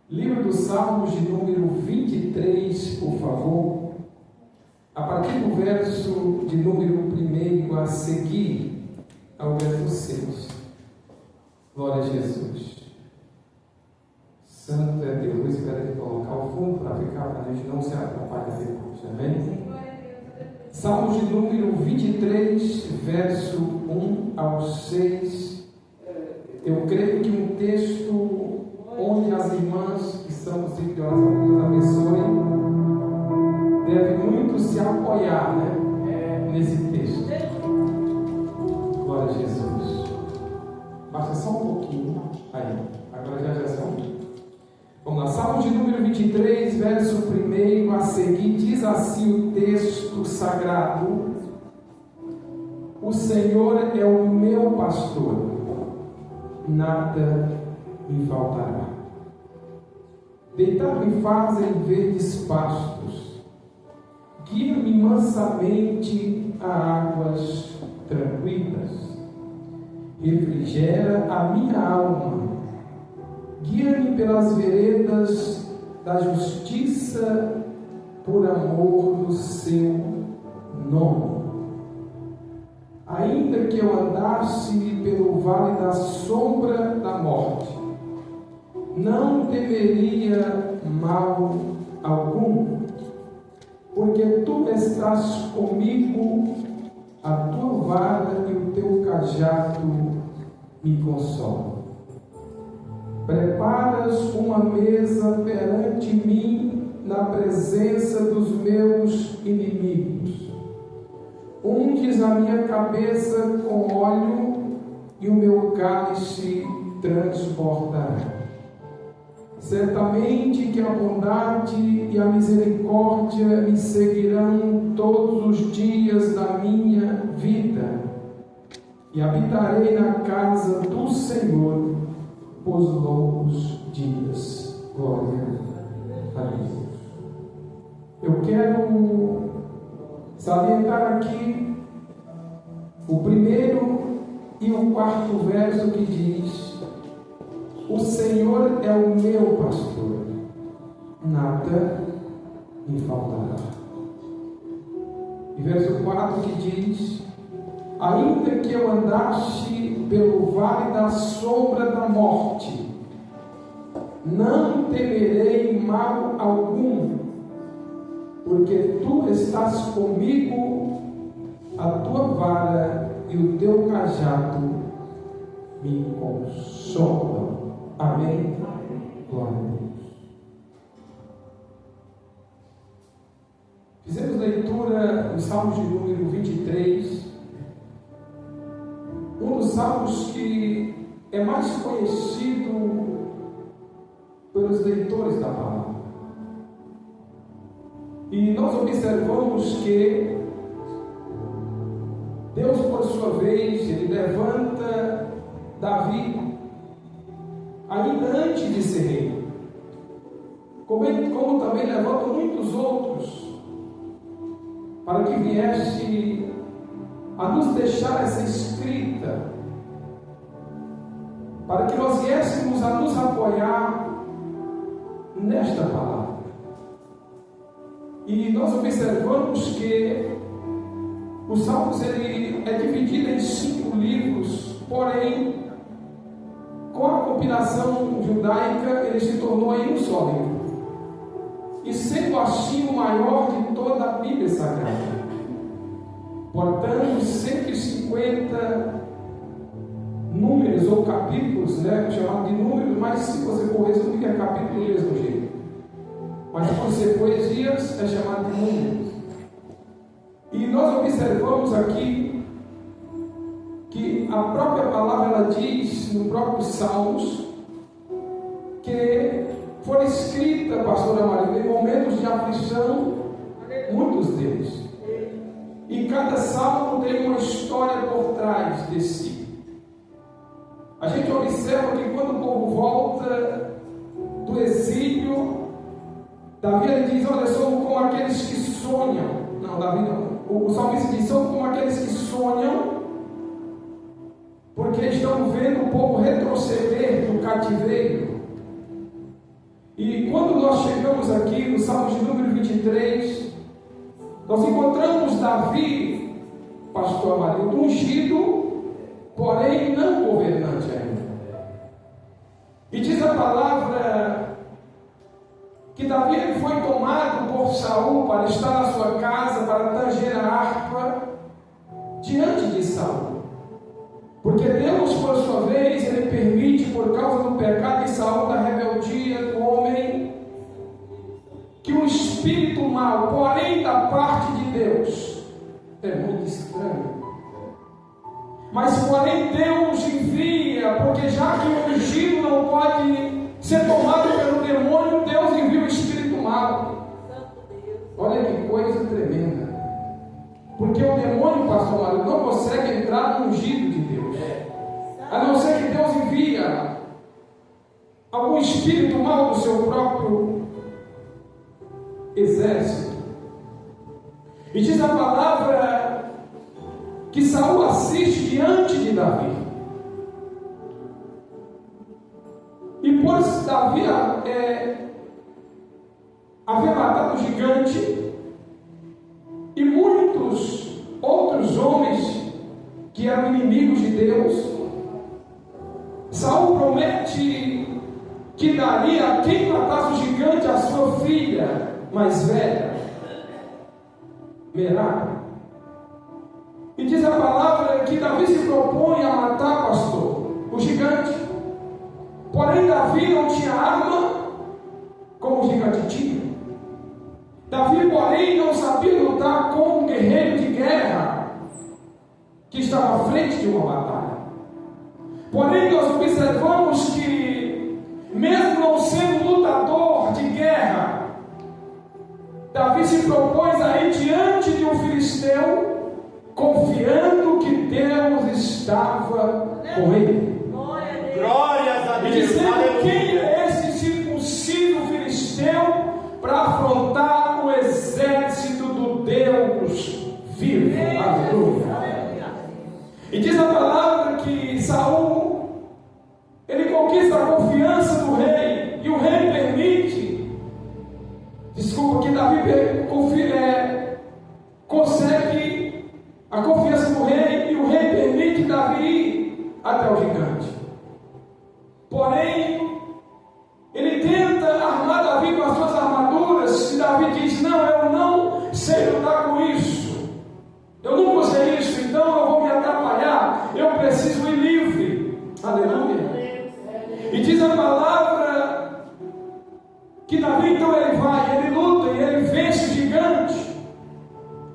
Livro dos Salmos, de número 23, por favor. A partir do verso de número 1 a seguir ao verso 6. Glória a Jesus. Santo é Deus. Espera ele colocar o fundo para ficar, para a gente não se atrapalhar depois. Amém? Salmos de número 23, verso 1 ao 6. Eu creio que um texto onde as irmãs que são do ciclo de oração, Deus abençoe, deve muito se apoiar, nesse texto. Glória a Jesus. Basta só um pouquinho. Aí, agora já são. Vamos lá, Salmos de número 23, verso 1 a seguir, diz assim o texto sagrado: O Senhor é o meu pastor, nada me faltará. Deitar me faz em verdes pastos, guia-me mansamente a águas tranquilas, refrigera a minha alma, guia-me pelas veredas da justiça, por amor do seu nome. Ainda que eu andasse pelo vale da sombra da morte, não temeria mal algum, porque tu estás comigo, a tua vara e o teu cajado me consolam. Preparas uma mesa perante mim na presença dos meus inimigos. Unges a minha cabeça com óleo e o meu cálice transbordará. Certamente que a bondade e a misericórdia me seguirão todos os dias da minha vida, e habitarei na casa do Senhor por longos dias. Glória a Deus. Eu quero salientar aqui o primeiro e o quarto verso que diz: O Senhor é o meu pastor, nada me faltará. E verso 4 que diz: Ainda que eu andasse pelo vale da sombra da morte, não temerei mal algum, porque tu estás comigo, a tua vara e o teu cajado me consolam. Amém? Glória a Deus. Fizemos leitura dos Salmos de número 23, um dos salmos que é mais conhecido pelos leitores da palavra. E nós observamos que Deus, por sua vez, ele levanta Davi ainda antes de ser rei, como também levanta muitos outros, para que viesse a nos deixar essa escrita, para que nós viéssemos a nos apoiar nesta palavra. E nós observamos que os Salmos ele é dividido em 5 livros, porém, com a compilação judaica, ele se tornou em um só livro. E sendo assim o maior de toda a Bíblia Sagrada. Portanto, 150 números ou capítulos, chamado de números, mas se você for resumir, é capítulo do mesmo jeito. Mas por ser poesias, é chamado de números. E nós observamos aqui que a própria palavra ela diz no próprio Salmos que foi escrita, pastora Maria, em momentos de aflição, muitos deles. E cada salmo tem uma história por trás de si. A gente observa que quando o povo volta do exílio, Davi ele diz: olha, somos como aqueles que sonham. Não, Davi não. O salmista diz: somos como aqueles que sonham, porque estão vendo o povo retroceder do cativeiro. E quando nós chegamos aqui no Salmo de número 23, nós encontramos Davi, pastor Amarildo, ungido, porém não governante ainda. E diz a palavra que Davi foi tomado por Saul para estar na sua casa, para tanger a harpa diante de Saul. Porque Deus, por sua vez, Ele permite, por causa do pecado de Saul, da rebeldia do homem, que um espírito mau, porém da parte de Deus, é muito estranho. Mas porém Deus envia, porque já que o ungido não pode ser tomado pelo demônio, Deus envia o espírito mau. Olha que coisa tremenda. Porque o demônio, pastor Mário, não consegue entrar no ungido de Deus, a não ser que Deus envia algum espírito mau do seu próprio exército. E diz a palavra que Saul assiste diante de Davi. E por Davi haver matado o gigante, e muitos outros homens que eram inimigos de Deus, Saul promete que daria a quem matasse o gigante a sua filha mais velha, Merab. E diz a palavra que Davi se propõe a matar, pastor, o gigante. Porém Davi não tinha arma como o gigante tinha. Davi, porém, não sabia lutar como um guerreiro de guerra que estava à frente de uma batalha. Porém, nós observamos que, mesmo não sendo lutador de guerra, Davi se propôs a ir diante de um filisteu, confiando que Deus estava com ele. Glórias a Deus. E dizendo: quem é esse circunciso filisteu para afrontar o exército do Deus vivo? Aleluia. E diz a palavra que Saul, ele conquista a confiança do rei, e o rei permite, que Davi consegue a confiança do rei, e o rei permite Davi ir até o gigante. Porém, ele tenta armar Davi com as suas armaduras, e Davi diz: não, eu não sei lutar com isso, eu nunca usei isso, então eu vou me atrapalhar, eu preciso ir livre. Aleluia. E diz a palavra que Davi, então, ele vai, ele luta e ele vence o gigante,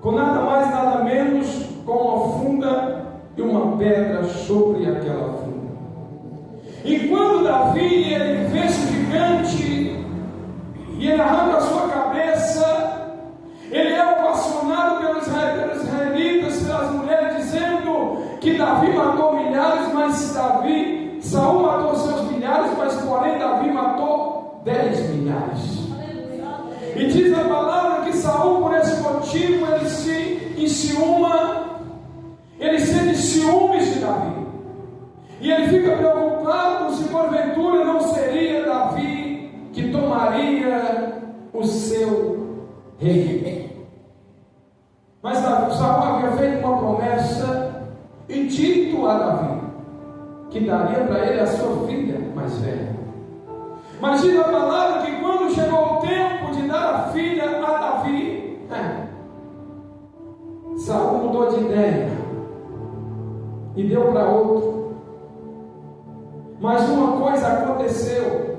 com nada mais, nada menos, com uma funda e uma pedra sobre aquela funda. E quando Davi, ele vence o gigante e ele arranca a sua cabeça, ele é ovacionado pelos israelitas, pelas mulheres, dizendo que Davi matou milhares, mas Saul matou seus milhares, mas porém Davi matou 10 milhares. E diz a palavra que Saul, por esse motivo, ele se enciuma, ele sente ciúmes de Davi. E ele fica preocupado se porventura não seria Davi que tomaria o seu reino. Mas Saul havia feito uma promessa e dito a Davi que daria para ele a sua filha mais velha. Mas diz a palavra que quando chegou o tempo de dar a filha a Davi, Saul mudou de ideia e deu para outro. Mas uma coisa aconteceu: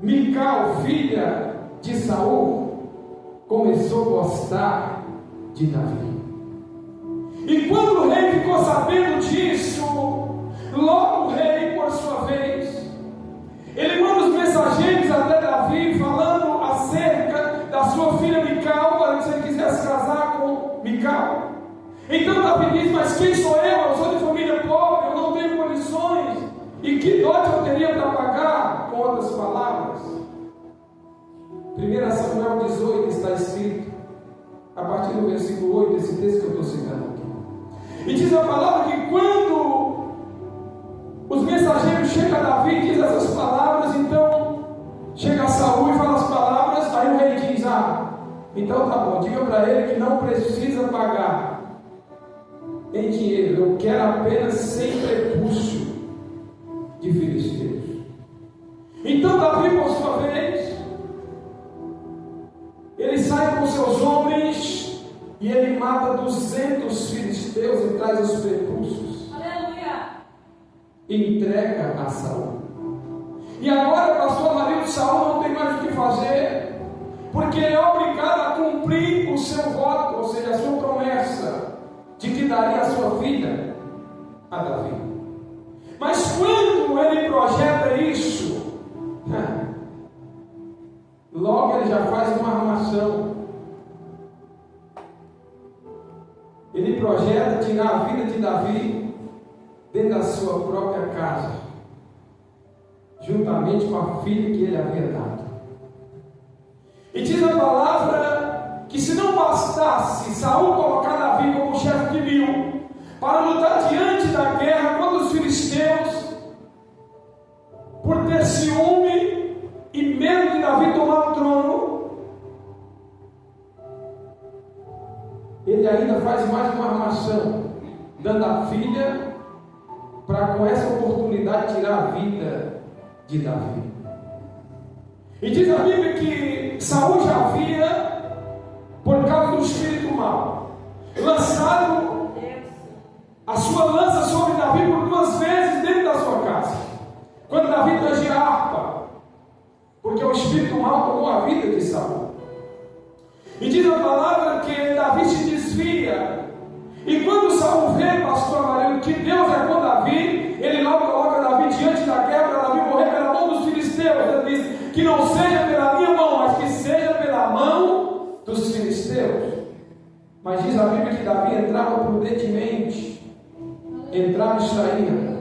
Mical, filha de Saul, começou a gostar de Davi. E quando o rei ficou sabendo disso, logo o rei, por sua vez, ele manda os mensageiros até Davi, falando acerca da sua filha Mical, para que se ele quisesse casar com Mical. Então Davi diz: mas quem sou eu? Eu sou de família pobre, eu não tenho condições. E que dote eu teria para pagar? Com outras palavras, 1 Samuel 18 está escrito, a partir do versículo 8, esse texto que eu estou citando aqui. E diz a palavra que quando os mensageiros chegam a Davi, diz essas palavras, então chega Então tá bom, diga para ele que não precisa pagar em dinheiro, eu quero apenas 100 prepúcios de filisteus. Então Davi, por sua vez, ele sai com seus homens e ele mata 200 filisteus e traz os prepúcios. Aleluia! E entrega a Saul. E agora, pastor marido, Saul não tem mais o que fazer, porque ele é obrigado a cumprir o seu voto, ou seja, a sua promessa de que daria a sua filha a Davi. Mas quando ele projeta isso, logo ele já faz uma armação. Ele projeta tirar a vida de Davi dentro da sua própria casa, juntamente com a filha que ele havia dado. E diz a palavra que se não bastasse Saul colocar Davi como chefe de 1000 para lutar diante da guerra contra os filisteus, por ter ciúme e medo de Davi tomar o trono, ele ainda faz mais uma armação, dando a filha para com essa oportunidade tirar a vida de Davi. E diz a Bíblia que Saul já havia, por causa do espírito mau, lançado a sua lança sobre Davi por 2 vezes dentro da sua casa, quando Davi trazia a harpa, porque o espírito mau tomou a vida de Saul. E diz a palavra que Davi se desvia, e quando Saul vê, pastor Amarelo, que Deus é com Davi, ele logo coloca Davi diante da guerra para Davi morrer pela mão dos filisteus. Ele diz que não seja pela minha mão, mas que seja pela mão dos filisteus. Mas diz a Bíblia que Davi entrava prudentemente, entrava e saía,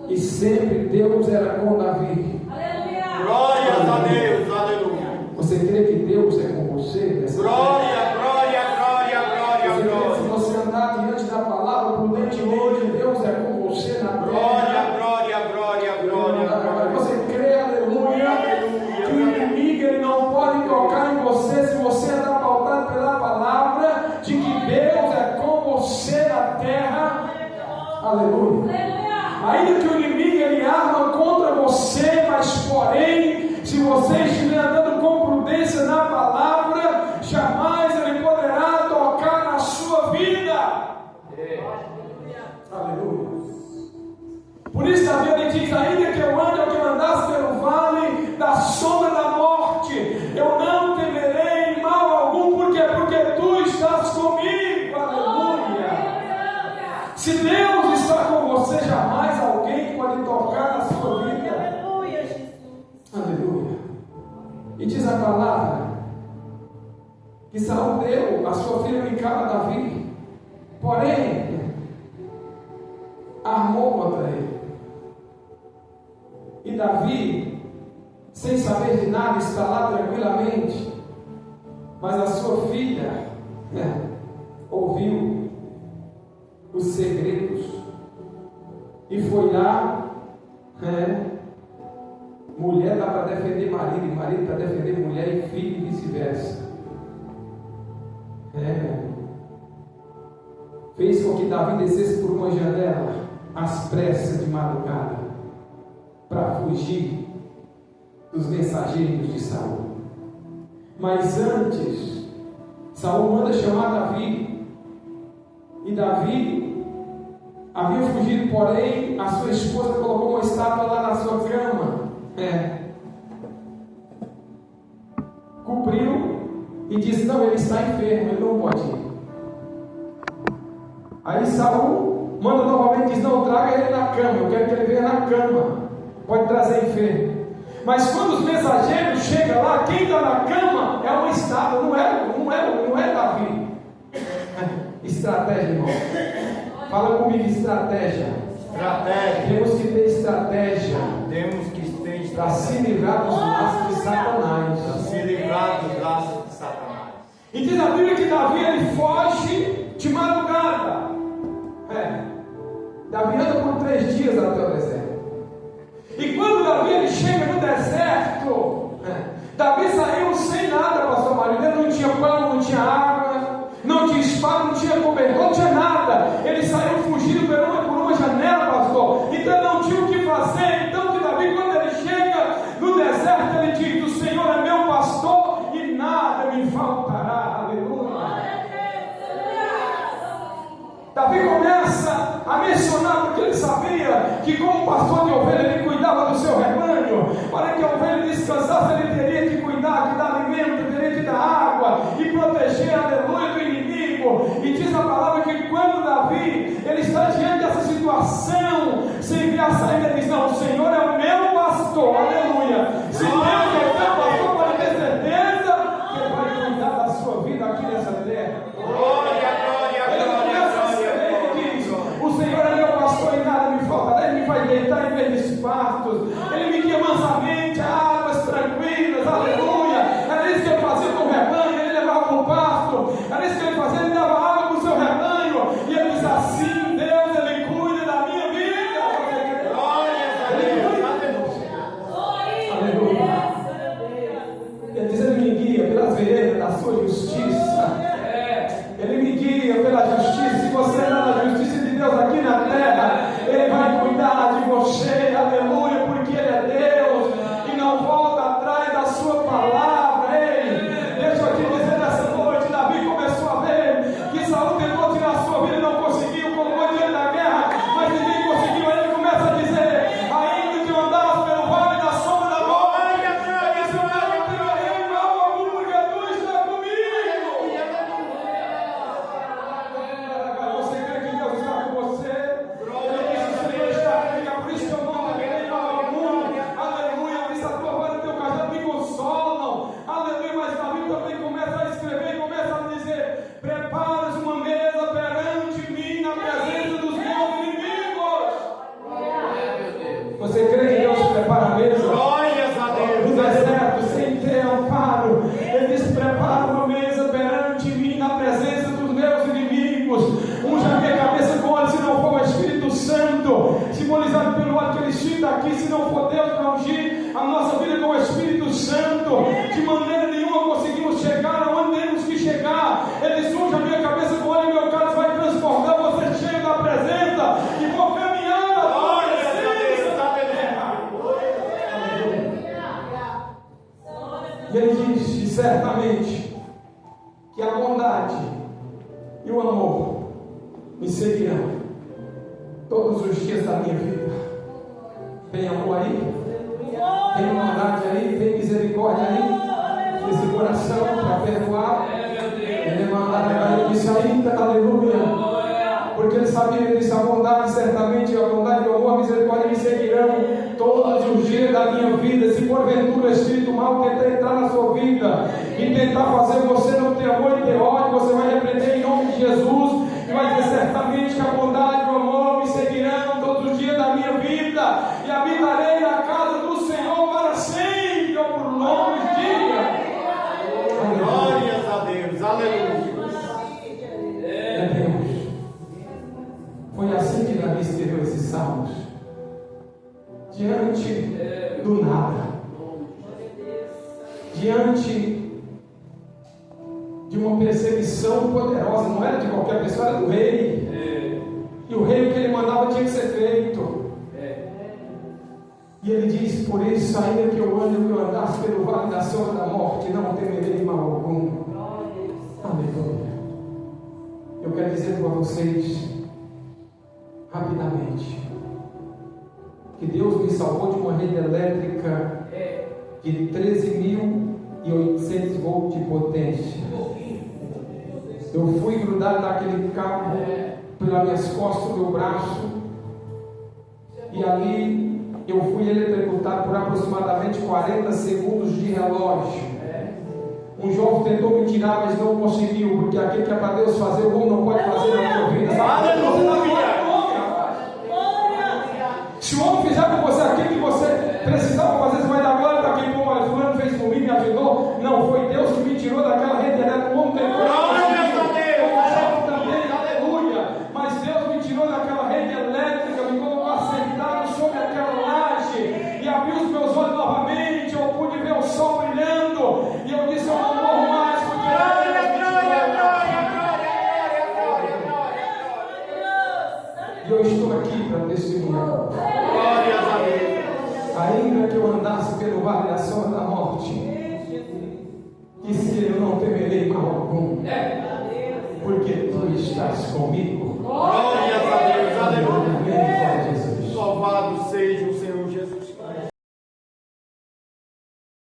e sempre Deus era com Davi. Aleluia! Glórias a Deus, aleluia! Você crê que Deus é com você? Glória, glória, glória, glória, glória! Se você andar diante da palavra prudentemente, Deus é com você na terra. Glória, glória, glória, glória, glória! Você crê, aleluia, que o inimigo ele não pode tocar em você se você andar pautado pela palavra de que Deus é com você na terra. Aleluia! Ainda que o inimigo ele arma contra você, mas porém, se você estiver andando com prudência na palavra, jamais ele poderá tocar na sua vida. Aleluia! Por isso Davi ele diz: ainda que eu ande ou que eu andasse pelo vale da sombra da morte, eu não temerei mal algum. Por quê? Porque tu estás comigo. Aleluia! Se Deus está com você, jamais alguém pode tocar na sua vida. Aleluia, Jesus. Aleluia. E diz a palavra que Saul deu a sua filha Mical a Davi, porém armou contra ele. E Davi, sem saber de nada, está lá tranquilamente, mas a sua filha ouviu os segredos e foi lá. Mulher dá para defender marido, e marido para defender mulher e filho, e vice-versa. Fez com que Davi descesse por uma janela às pressas de madrugada para fugir dos mensageiros de Saul. Mas antes, Saul manda chamar Davi, e Davi havia fugido, porém a sua esposa colocou uma estátua lá na sua cama, cobriu e disse: não, ele está enfermo, ele não pode ir. Aí Saul manda novamente, diz: não, traga ele na cama, eu quero que ele venha na cama, pode trazer enfermo. Mas quando os mensageiros chegam lá, quem está na cama é uma estátua, não é Davi. Estratégia, irmão. Fala comigo, estratégia. Temos que ter estratégia. Para se livrar dos laços de Satanás. E diz a Bíblia que Davi ele foge de madrugada. Davi anda por 3 dias até o deserto. E quando Davi ele chega no deserto, Davi saiu sem nada, pastor Marinho. Ele não tinha pão, descansasse, ele teria que cuidar, de dar alimento, teria que dar água e proteger, aleluia, do inimigo. E diz a palavra que quando Davi, ele está diante dessa situação, sem ver a saída, ele diz: não, o Senhor é o meu pastor, aleluia. Se Deus é o teu pastor, pode ter certeza que ele vai cuidar da sua vida aqui nessa terra. Glória, glória, glória. Ele diz: o Senhor é meu pastor e nada me faltará. Ele me faz deitar em verdes pastos, ele me guia mansamente a águas tranquilas, aleluia. Era isso que ele fazia com o rebanho, ele levava para o pasto. Era isso que ele fazia, ele dava água para o seu rebanho. E ele diz assim: Deus, ele cuida da minha vida. Glória a Deus. Aleluia. Ele diz: ele me guia pelas veredas da sua justiça. Ele me guia pela justiça. Se você está na justiça de Deus aqui na terra, ele vai cuidar de você, aleluia, porque ele é Deus e não volta atrás da sua palavra. Ei, deixa eu te dizer nessa noite, Davi começou a ver que Saul tentou tirar a sua vida e não conseguiu, colocou diante da guerra, mas ninguém conseguiu. Aí ele começa a dizer: ainda que eu andasse pelo vale da sombra da morte, se eu não temerei mal algum, porque tu está comigo. Você crê que Deus está com você? Ele disse: o Senhor está comigo, por isso que eu não temerei mal algum. Aleluia, por isso a tua vara e o teu cajado me consolam. Aleluia, mas Davi também começa a escrever e começa a dizer: preparas uma mesa perante mim na presença dos meus inimigos. Você crê que Deus prepara a mesa? Glórias a Deus. No deserto, sem ter amparo, ele diz: prepara uma mesa perante mim na presença dos meus inimigos. Unja a minha cabeça com óleo, se não for o Espírito Santo, simbolizado pelo óleo que ele cita aqui. Se não for Deus para ungir a nossa vida com o Espírito Santo, de maneira nenhuma conseguimos chegar aonde temos que chegar. Ele unja a minha cabeça com óleo e meu cálice vai transbordar. Você cheio da presença e vou caminhar na tua presença da terra. E ele diz certamente que a bondade e o amor me seguirão todos os dias da minha vida. Tem amor aí? Tem bondade aí? Tem misericórdia aí? Esse coração para perdoar. Ele manda, ele disse ainda, aleluia. Porque ele sabia, ele disse: a bondade, certamente, a bondade e o amor, a misericórdia me seguirão todos os dias da minha vida. Se porventura o espírito mal tentar entrar na sua vida e tentar fazer você não ter amor e ter ódio, você vai repreender em nome de Jesus e vai dizer certamente que a bondade e o amor me seguirão todos os dias da minha vida, e habitarei na casa do Senhor para sempre ou por longos dias. Glórias a Deus. Aleluia. É Deus. Foi assim que Davi escreveu esses salmos, diante do nada, diante de uma perseguição poderosa. Não era de qualquer pessoa, era do rei. E o rei, o que ele mandava tinha que ser feito. E ele diz: por isso, ainda que eu ande e eu andasse pelo vale da sombra da morte, não temerei mal algum. Aleluia. Eu quero dizer para vocês rapidamente que Deus me salvou de uma rede elétrica de 13.800 volts de potência. Eu fui grudado naquele cabo pelas minhas costas, meu braço, e ali eu fui eletrocutado por aproximadamente 40 segundos de relógio. Um jovem tentou me tirar, mas não conseguiu, porque aquilo que é para Deus fazer, o homem não pode fazer na sua vida. Aleluia. Se o homem fizer com você aquilo que você precisava fazer, você vai dar glória para quem? Olha, fulano fez por mim, me ajudou. Não, foi Deus que me tirou daquela rede elétrica. O homem tentou. Também, aleluia. Mas Deus me tirou daquela rede elétrica, me colocou assentado sobre aquela laje e abriu os meus olhos novamente. Eu pude ver o sol brilhando e eu disse: eu não morro mais, porque e eu estou aqui para testemunhar. Ainda que eu andasse pelo vale da sombra da morte, disse que eu não temerei mal algum, porque tu estás comigo.